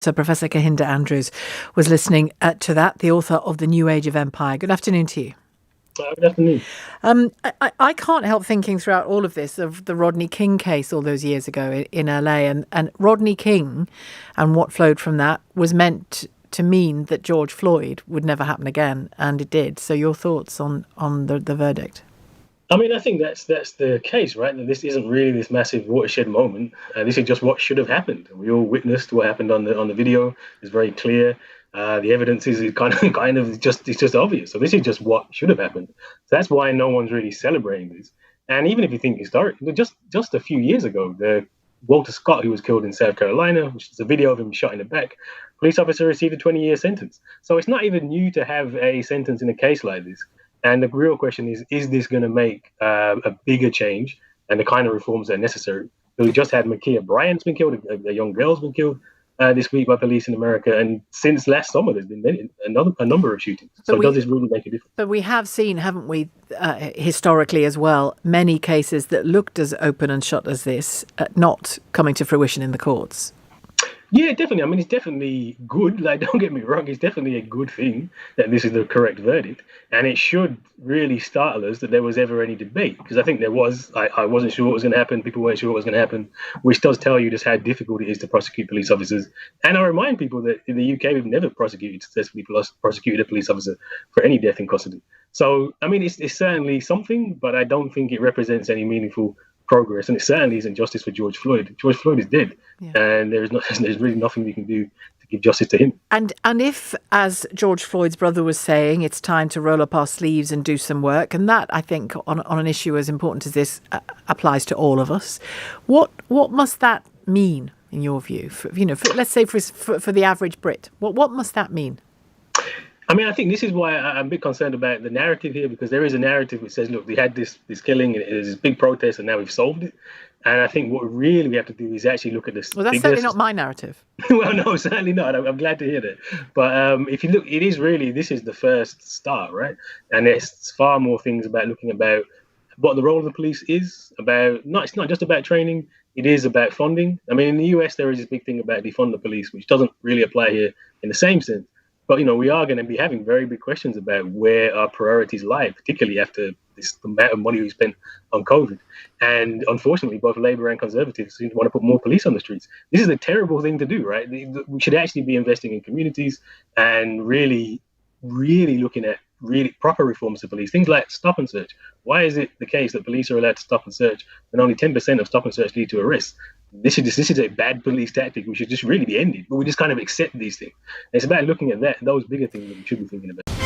So Professor Kehinde Andrews was listening to that, the author of The New Age of Empire. Good afternoon to you. Good afternoon. I can't help thinking throughout all of this of the Rodney King case all those years ago in LA. And Rodney King and what flowed from that was meant to mean that George Floyd would never happen again. And it did. So your thoughts on the verdict? I mean, I think that's the case, right? That this isn't really this massive watershed moment. This is just what should have happened. We all witnessed what happened on the video. It's very clear. The evidence is kind of just obvious. So this is just what should have happened. So that's why no one's really celebrating this. And even if you think historically, just a few years ago, the Walter Scott, who was killed in South Carolina, which is a video of him shot in the back, police officer received a 20-year sentence. So it's not even new to have a sentence in a case like this. And the real question is this going to make a bigger change and the kind of reforms that are necessary? So we just had Ma'Khia Bryant's been killed, a young girl's been killed this week by police in America. And since last summer, there's been a number of shootings. So does this really make a difference? But we have seen, haven't we, historically as well, many cases that looked as open and shut as this not coming to fruition in the courts. Yeah, definitely. I mean, it's definitely good. Like, don't get me wrong, it's definitely a good thing that this is the correct verdict. And it should really startle us that there was ever any debate. Because I think there was. I wasn't sure what was going to happen. People weren't sure what was going to happen, which does tell you just how difficult it is to prosecute police officers. And I remind people that in the UK, we've never successfully prosecuted a police officer for any death in custody. So, I mean, it's certainly something, but I don't think it represents any meaningful progress, and it certainly isn't justice for George Floyd. George Floyd is dead, and there's really nothing we can do to give justice to him. And if, as George Floyd's brother was saying, it's time to roll up our sleeves and do some work, and that, I think, on an issue as important as this applies to all of us. What must that mean, in your view? Let's say for the average Brit, what must that mean? I mean, I think this is why I'm a bit concerned about the narrative here, because there is a narrative which says, look, we had this killing, and there's this big protest, and now we've solved it. And I think what really we have to do is actually look at this. Well, that's certainly not my narrative. Well, no, certainly not. I'm glad to hear that. But if you look, this is the first start, right? And there's far more things about looking about what the role of the police is, it's not just about training, it is about funding. I mean, in the US, there is this big thing about defund the police, which doesn't really apply here in the same sense. But, we are going to be having very big questions about where our priorities lie, particularly after the amount of money we spent on COVID. And unfortunately, both Labour and Conservatives seem to want to put more police on the streets. This is a terrible thing to do, right? We should actually be investing in communities and really, really looking at really proper reforms to police. Things like stop and search. Why is it the case that police are allowed to stop and search and only 10% of stop and search lead to arrests? This is a bad police tactic. We should just really be ended. But we just kind of accept these things. And it's about looking at those bigger things that we should be thinking about.